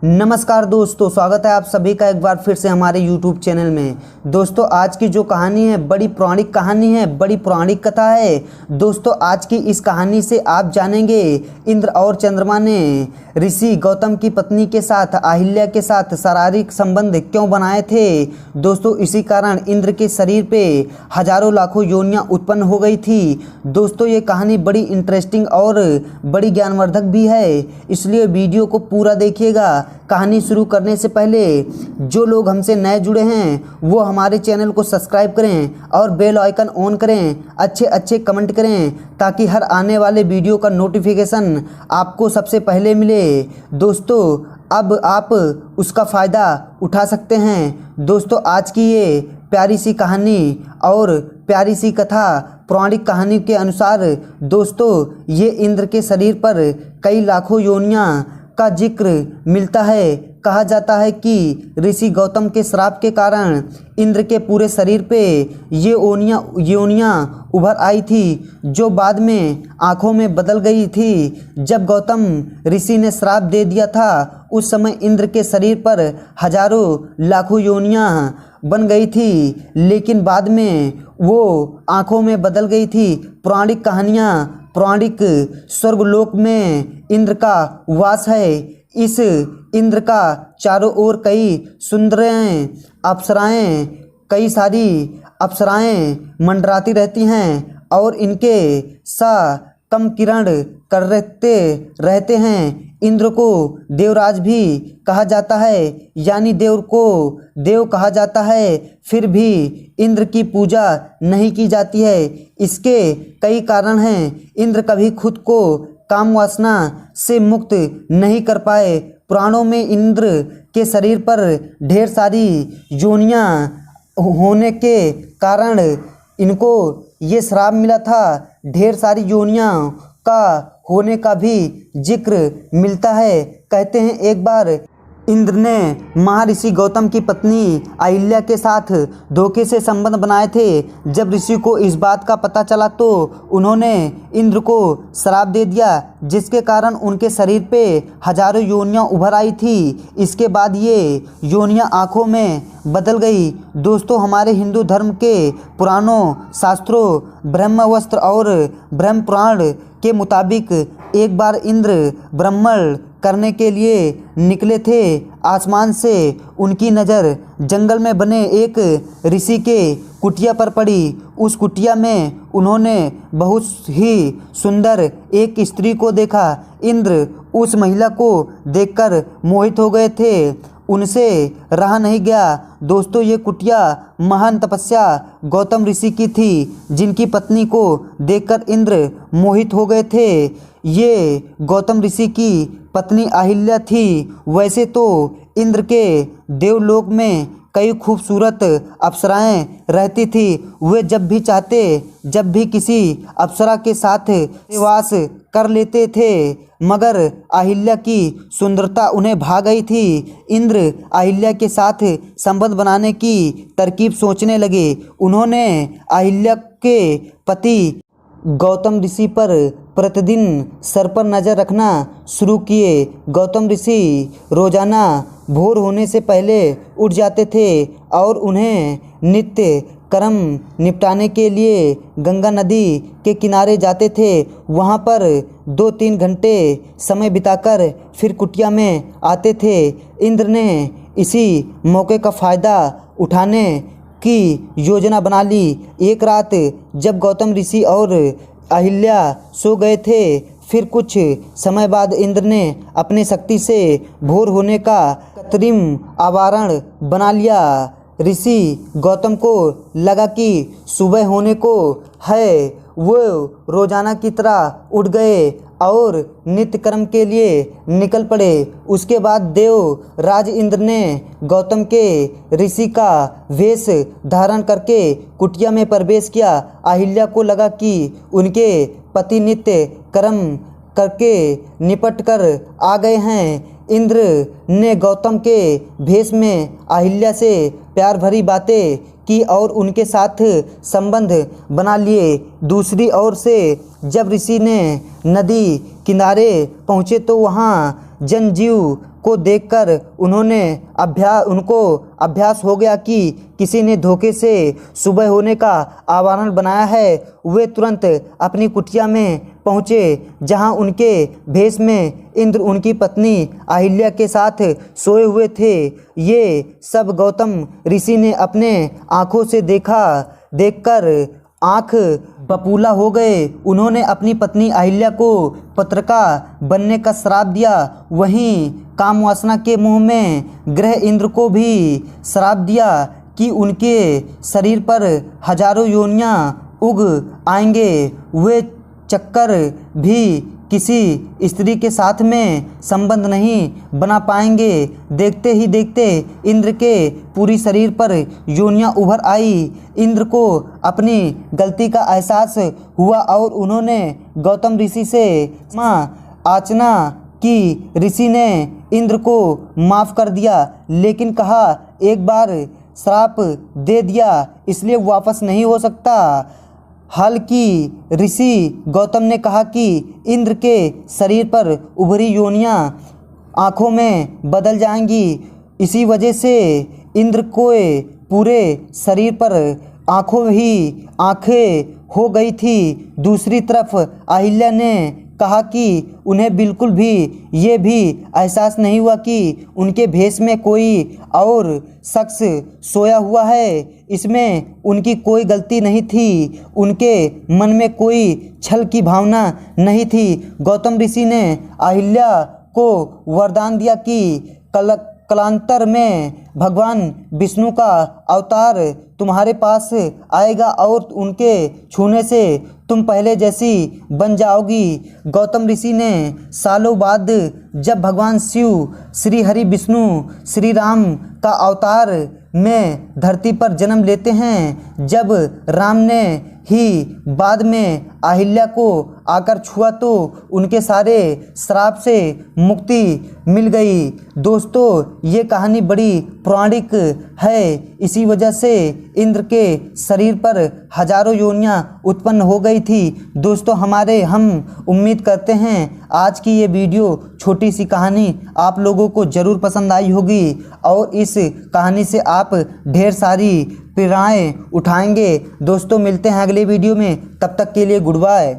नमस्कार दोस्तों, स्वागत है आप सभी का एक बार फिर से हमारे YouTube चैनल में। दोस्तों आज की जो कहानी है बड़ी पौराणिक कहानी है, बड़ी पौराणिक कथा है। दोस्तों आज की इस कहानी से आप जानेंगे इंद्र और चंद्रमा ने ऋषि गौतम की पत्नी के साथ अहिल्या के साथ शारीरिक संबंध क्यों बनाए थे। दोस्तों इसी कारण इंद्र के शरीर पे हजारों लाखों योनियां उत्पन्न हो गई थी। दोस्तों ये कहानी बड़ी इंटरेस्टिंग और बड़ी ज्ञानवर्धक भी है, इसलिए वीडियो को पूरा देखिएगा। कहानी शुरू करने से पहले जो लोग हमसे नए जुड़े हैं वो हमारे चैनल को सब्सक्राइब करें और बेल आइकन ऑन करें, अच्छे कमेंट करें ताकि हर आने वाले वीडियो का नोटिफिकेशन आपको सबसे पहले मिले। दोस्तों अब आप उसका फ़ायदा उठा सकते हैं। दोस्तों आज की ये प्यारी सी कहानी और प्यारी सी कथा पौराणिक कहानी के अनुसार दोस्तों ये इंद्र के शरीर पर कई लाखों योनियां का जिक्र मिलता है। कहा जाता है कि ऋषि गौतम के श्राप के कारण इंद्र के पूरे शरीर पे ये योनियां उभर आई थी, जो बाद में आँखों में बदल गई थी। जब गौतम ऋषि ने श्राप दे दिया था उस समय इंद्र के शरीर पर हजारों लाखों योनियां बन गई थी, लेकिन बाद में वो आँखों में बदल गई थी। पौराणिक स्वर्गलोक में इंद्र का वास है। इस इंद्र का चारों ओर कई सारी अप्सराएं मंडराती रहती हैं और इनके कम किरण करते रहते हैं। इंद्र को देवराज भी कहा जाता है, यानी देव को देव कहा जाता है, फिर भी इंद्र की पूजा नहीं की जाती है। इसके कई कारण हैं। इंद्र कभी खुद को काम वासना से मुक्त नहीं कर पाए। पुराणों में इंद्र के शरीर पर ढेर सारी योनियां होने के कारण इनको ये श्राप मिला था। ढेर सारी योनियां का होने का भी जिक्र मिलता है। कहते हैं एक बार इंद्र ने महर्षि गौतम की पत्नी अहिल्या के साथ धोखे से संबंध बनाए थे। जब ऋषि को इस बात का पता चला तो उन्होंने इंद्र को श्राप दे दिया, जिसके कारण उनके शरीर पे हजारों योनियां उभर आई थी। इसके बाद ये योनियां आँखों में बदल गई। दोस्तों हमारे हिंदू धर्म के पुराणों शास्त्रों ब्रह्मवस्त्र और ब्रह्म पुराण के मुताबिक एक बार इंद्र ब्रह्मण करने के लिए निकले थे। आसमान से उनकी नज़र जंगल में बने एक ऋषि के कुटिया पर पड़ी। उस कुटिया में उन्होंने बहुत ही सुंदर एक स्त्री को देखा। इंद्र उस महिला को देखकर मोहित हो गए थे, उनसे रहा नहीं गया। दोस्तों ये कुटिया महान तपस्या गौतम ऋषि की थी, जिनकी पत्नी को देखकर इंद्र मोहित हो गए थे। ये गौतम ऋषि की पत्नी अहिल्या थी। वैसे तो इंद्र के देवलोक में कई खूबसूरत अप्सराएं रहती थी। वे जब भी चाहते जब भी किसी अप्सरा के साथ निवास कर लेते थे, मगर अहिल्या की सुंदरता उन्हें भा गई थी। इंद्र अहिल्या के साथ संबंध बनाने की तरकीब सोचने लगे। उन्होंने अहिल्या के पति गौतम ऋषि पर प्रतिदिन सर पर नज़र रखना शुरू किए। गौतम ऋषि रोजाना भोर होने से पहले उठ जाते थे और उन्हें नित्य कर्म निपटाने के लिए गंगा नदी के किनारे जाते थे। वहाँ पर 2-3 घंटे समय बिताकर फिर कुटिया में आते थे। इंद्र ने इसी मौके का फ़ायदा उठाने की योजना बना ली। एक रात जब गौतम ऋषि और अहिल्या सो गए थे, फिर कुछ समय बाद इंद्र ने अपने शक्ति से भोर होने का कृत्रिम आवरण बना लिया। ऋषि गौतम को लगा कि सुबह होने को है। वो रोजाना की तरह उठ गए और नित्य कर्म के लिए निकल पड़े। उसके बाद देव राज इंद्र ने गौतम के ऋषि का वेश धारण करके कुटिया में प्रवेश किया। अहिल्या को लगा कि उनके पति नित्य कर्म करके निपट कर आ गए हैं। इंद्र ने गौतम के भेष में अहिल्या से प्यार भरी बातें की और उनके साथ संबंध बना लिए। दूसरी ओर से जब ऋषि ने नदी किनारे पहुँचे तो वहाँ जनजीव को देखकर उनको अभ्यास हो गया कि किसी ने धोखे से सुबह होने का आवरण बनाया है। वे तुरंत अपनी कुटिया में पहुँचे, जहाँ उनके भेष में इंद्र उनकी पत्नी अहिल्या के साथ सोए हुए थे। ये सब गौतम ऋषि ने अपने आँखों से देखकर आँख बबूला हो गए। उन्होंने अपनी पत्नी अहिल्या को पत्रका बनने का श्राप दिया। वहीं काम वासना के मुँह में ग्रह इंद्र को भी श्राप दिया कि उनके शरीर पर हजारों योनियाँ उग आएंगे। वे चक्कर भी किसी स्त्री के साथ में संबंध नहीं बना पाएंगे। देखते ही देखते इंद्र के पूरी शरीर पर योनियाँ उभर आई। इंद्र को अपनी गलती का एहसास हुआ और उन्होंने गौतम ऋषि से याचना की। ऋषि ने इंद्र को माफ़ कर दिया, लेकिन कहा एक बार श्राप दे दिया इसलिए वापस नहीं हो सकता। हालांकि ऋषि गौतम ने कहा कि इंद्र के शरीर पर उभरी योनियाँ आँखों में बदल जाएंगी। इसी वजह से इंद्र को पूरे शरीर पर आँखें हो गई थी। दूसरी तरफ अहिल्या ने कहा कि उन्हें बिल्कुल भी ये भी एहसास नहीं हुआ कि उनके भेष में कोई और शख्स सोया हुआ है। इसमें उनकी कोई गलती नहीं थी। उनके मन में कोई छल की भावना नहीं थी। गौतम ऋषि ने अहिल्या को वरदान दिया कि कालांतर में भगवान विष्णु का अवतार तुम्हारे पास आएगा और उनके छूने से तुम पहले जैसी बन जाओगी। गौतम ऋषि ने सालों बाद जब भगवान शिव, श्री हरि विष्णु, श्री राम का अवतार में धरती पर जन्म लेते हैं, जब राम ने ही बाद में अहिल्या को आकर छुआ तो उनके सारे श्राप से मुक्ति मिल गई। दोस्तों, ये कहानी बड़ी पौराणिक है। इसी वजह से इंद्र के शरीर पर हजारों योनियाँ उत्पन्न हो गई थी। दोस्तों, हम उम्मीद करते हैं आज की ये वीडियो छोटी सी कहानी आप लोगों को ज़रूर पसंद आई होगी और इस कहानी से आप ढेर सारी प्रेरणाएँ उठाएंगे। दोस्तों, मिलते हैं अगले वीडियो में। तब तक के लिए गुड बाय।